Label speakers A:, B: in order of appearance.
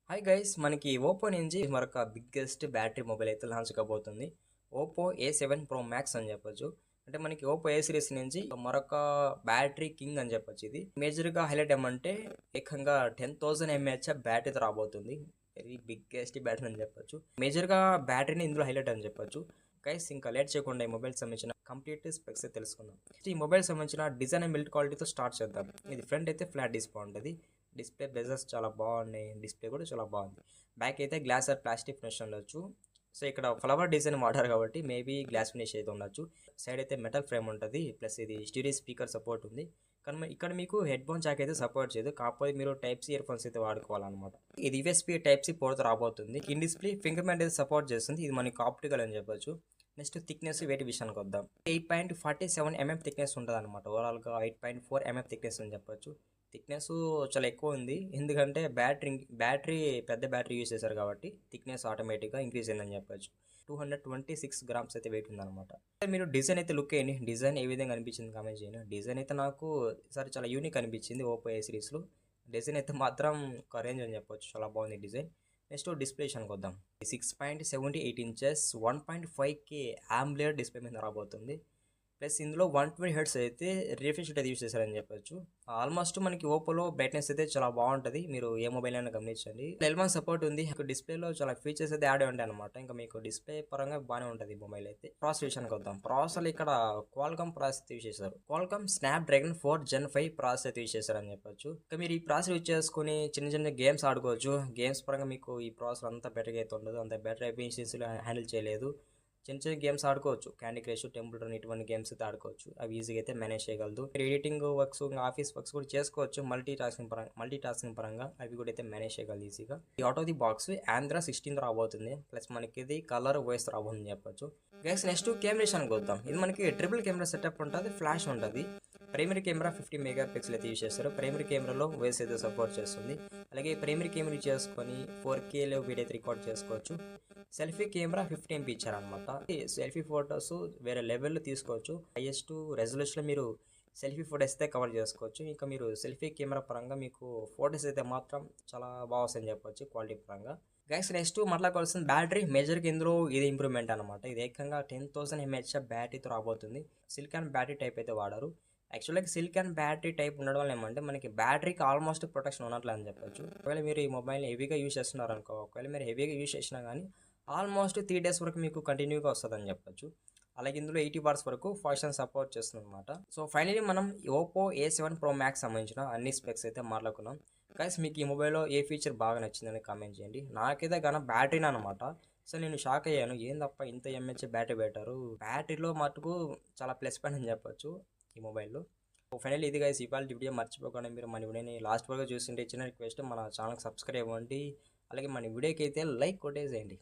A: Hi guys, మనకి Oppo నుంచి మరొక బిగ్గెస్ట్ బ్యాటరీ మొబైల్ అయితే లాంచ్ కాబోతుంది. ఓప్పో A7 Pro Max అని చెప్పొచ్చు. అంటే మనకి ఓప్పో ఏ సిరీస్ నుంచి మరొక బ్యాటరీ కింగ్ అని చెప్పొచ్చు. ఇది మేజర్గా హైలైట్ ఏమంటే ఏకంగా 10,000 mAh బ్యాటరీతో రాబోతుంది. వెరీ బిగ్గెస్ట్ బ్యాటరీ అని చెప్పొచ్చు. మేజర్గా బ్యాటరీని ఇందులో హైలైట్ అని చెప్పొచ్చు. గైస్, ఇంకా లేట్ చేయకుండా ఈ మొబైల్ సంబంధించిన కంప్లీట్ స్పెక్స్ తెలుసుకుందాం. ఈ మొబైల్ సంబంధించిన డిజైన్ అండ్ బిల్డ్ క్వాలిటీతో స్టార్ట్ చేద్దాం. ఇది ఫ్రంట్ అయితే ఫ్లాట్ డిస్ప్లే ఉంటుంది. డిస్ప్లే బెజర్స్ చాలా బాగున్నాయి. డిస్ప్లే కూడా చాలా బాగుంది. బ్యాక్ అయితే గ్లాస్ ఆర్ ప్లాస్టిక్ ఫినిష్ ఉండొచ్చు. సో ఇక్కడ ఫ్లవర్ డిజైన్ వాడారు కాబట్టి మేబీ గ్లాస్ ఫినిష్ అయితే ఉండొచ్చు. సైడ్ అయితే మెటల్ ఫ్రేమ్ ఉంటుంది. ప్లస్ ఇది స్టీరియో స్పీకర్ సపోర్ట్ ఉంది. కానీ ఇక్కడ మీకు హెడ్ ఫోన్ జాక్ అయితే సపోర్ట్ చేయదు. కాకపోతే మీరు టైప్ సి ఇయర్ ఫోన్స్ అయితే వాడుకోవాలన్నమాట. ఇది యూఎస్బీ టైప్ సి పోర్ట్ రాబోతుంది. ఇన్ డిస్ప్లే ఫింగర్ ప్రింట్ అయితే సపోర్ట్ చేస్తుంది. ఇది మనకి ఆప్టికల్ అని చెప్పొచ్చు. నెక్స్ట్ థిక్నెస్ వెయిట్ విషయానికి వద్దాం. 8.47 mm థిక్నెస్ ఉంటుంది అనమాట. ఓవరాల్గా 8.4 mm థిక్నెస్ అని చెప్పొచ్చు. థిక్నెస్ చాలా ఎక్కువ ఉంది. ఎందుకంటే బ్యాటరీ పెద్ద బ్యాటరీ యూజ్ చేశారు కాబట్టి థిక్నెస్ ఆటోమేటిక్గా ఇంక్రీజ్ అయిందని చెప్పొచ్చు. 226 grams అయితే వెయిట్ ఉందన్నమాట. మీరు డిజైన్ అయితే లుక్ అయ్యండి. డిజైన్ ఏ విధంగా అనిపించింది కామెంట్ చేయండి. డిజైన్ అయితే నాకు ఈసారి చాలా యూనిక్ అనిపించింది ఓప్పో ఏ సిరీస్లో. డిజైన్ అయితే మాత్రం ఒక రేంజ్ అని చెప్పొచ్చు. చాలా బాగుంది డిజైన్. నెక్స్ట్ డిస్ప్లే విషయానికి వద్దాం. 6.78 ఇంచెస్ 1.5K AMOLED డిస్ప్లే మీద రాబోతుంది. ప్లస్ ఇందులో 120 Hz అయితే రిఫ్రెష్ రేట్ యూస్ చేశారని చెప్పొచ్చు. ఆల్మోస్ట్ మనకి ఓపోలో బ్రైట్నెస్ అయితే చాలా బాగుంటుంది. మీరు ఏ మొబైల్ అయినా గమనించండి. 12 months సపోర్ట్ ఉంది. డిస్ప్లేలో చాలా ఫీచర్స్ అయితే యాడ్ ఉంటాయి అనమాట. ఇంకా మీకు డిస్ప్లే పరంగా బాగానే ఉంటుంది మొబైల్ అయితే. ప్రాసెస్ విషయానికి వద్దాం. ప్రాసెసర్ ఇక్కడ క్వాల్కామ్ ప్రాసెస్ యూస్ చేశారు. క్వాల్కామ్ స్నాప్డ్రాగన్ 4 Gen 5 ప్రాసెస్ అయితే యూస్ చేశారని చెప్పొచ్చు. ఇంకా మీరు ఈ ప్రాసెస్ యూజ్ చేసుకుని చిన్న చిన్న గేమ్స్ ఆడుకోవచ్చు. గేమ్స్ పరంగా మీకు ఈ ప్రాసెసర్ అంత బెటర్గా అయితే ఉండదు. అంత బెటర్ ఎఫిషియన్సీలో హ్యాండిల్ చేయలేదు. చిన్న చిన్న గేమ్స్ ఆడుకోవచ్చు. క్యాండీ క్రష్, టెంపుల్ రన్ ఇటువంటి గేమ్స్ అయితే ఆడుకోవచ్చు. అవి ఈజీగా అయితే మేనేజ్ చేయగలదు. ఎడిటింగ్ వర్క్స్, ఆఫీస్ వర్క్స్ కూడా చేసుకోవచ్చు. మల్టీ టాస్కింగ్ పరంగా అవి కూడా అయితే మేనేజ్ చేయగలదు ఈజీగా. ఈ out of the box Android 16 రాబోతుంది. ప్లస్ మనకి ఇది కలర్ వాయిస్ రాబోతుంది చెప్పొచ్చు. గైస్, నెక్స్ట్ కెమెరా విషయానికి వద్దాం. ఇది మనకి ట్రిపుల్ కెమెరా సెటప్ ఉంటుంది. ఫ్లాష్ ఉంటుంది. ప్రైమరీ కెమెరా 50 MP అయితే యూస్ చేస్తారు. ప్రైమరీ కెమెరాలో వాయిస్ అయితే సపోర్ట్ చేస్తుంది. అలాగే ప్రైమరీ కెమెరా చేసుకొని 4Kలో వీడియో అయితే రికార్డ్ చేసుకోవచ్చు. సెల్ఫీ కెమెరా 50 MP ఇచ్చారనమాట. సెల్ఫీ ఫొటోస్ వేరే లెవెల్లో తీసుకోవచ్చు. హైయెస్ట్ రెజల్యూషన్లో మీరు సెల్ఫీ ఫొటోస్ అయితే కవర్ చేసుకోవచ్చు. ఇంకా మీరు సెల్ఫీ కెమెరా పరంగా మీకు ఫొటోస్ అయితే మాత్రం చాలా బాగా వస్తాయని చెప్పొచ్చు క్వాలిటీ పరంగా. గైస్, నెక్స్ట్ మాట్లాడుకోవాల్సిన బ్యాటరీ మేజర్గా ఇందులో ఇది ఇంప్రూవ్మెంట్ అనమాట. ఇది ఏకంగా 10,000 mAh బ్యాటరీతో రాబోతుంది. సిలికాన్ బ్యాటరీ టైప్ అయితే వాడారు. యాక్చువల్గా సిలికాన్ బ్యాటరీ టైప్ ఉండడం వల్ల ఏమంటే మనకి బ్యాటరీకి ఆల్మోస్ట్ ప్రొటెక్షన్ ఉన్నట్లు అని చెప్పొచ్చు. ఒకవేళ మీరు ఈ మొబైల్ని హెవీగా యూజ్ చేస్తున్నారు అనుకో, ఒకవేళ మీరు హెవీగా యూజ్ చేసినా కానీ ఆల్మోస్ట్ 3 days వరకు మీకు కంటిన్యూగా వస్తుందని చెప్పొచ్చు. అలాగే ఇందులో 80 watts వరకు ఫాస్ట్ సపోర్ట్ చేస్తుంది అనమాట. సో ఫైనలీ మనం ఓప్పో A7 Pro Max సంబంధించిన అన్ని స్పెక్స్ అయితే మాట్లాడుకున్నాం. గైస్, మీకు ఈ మొబైల్లో ఏ ఫీచర్ బాగా నచ్చిందని కామెంట్ చేయండి. నాకైతే కానీ బ్యాటరీని అనమాట. సో నేను షాక్ అయ్యాను. ఏందప్ప ఇంత ఎంహెచ్ బ్యాటరీ పెట్టారు. బ్యాటరీలో మటుకు చాలా ప్లస్ పాయింట్ అని చెప్పొచ్చు ఈ మొబైల్లో. ఫైనల్ ఇది గైస్, ఇవాళ వీడియో మర్చిపోకుండా మీరు మన వీడియోని లాస్ట్ వరకు చూస్తుంటే చిన్న రిక్వెస్ట్, మన ఛానల్కి సబ్స్క్రైబ్ అవ్వండి. అలాగే మన వీడియోకి అయితే లైక్ కొట్టేసేయండి.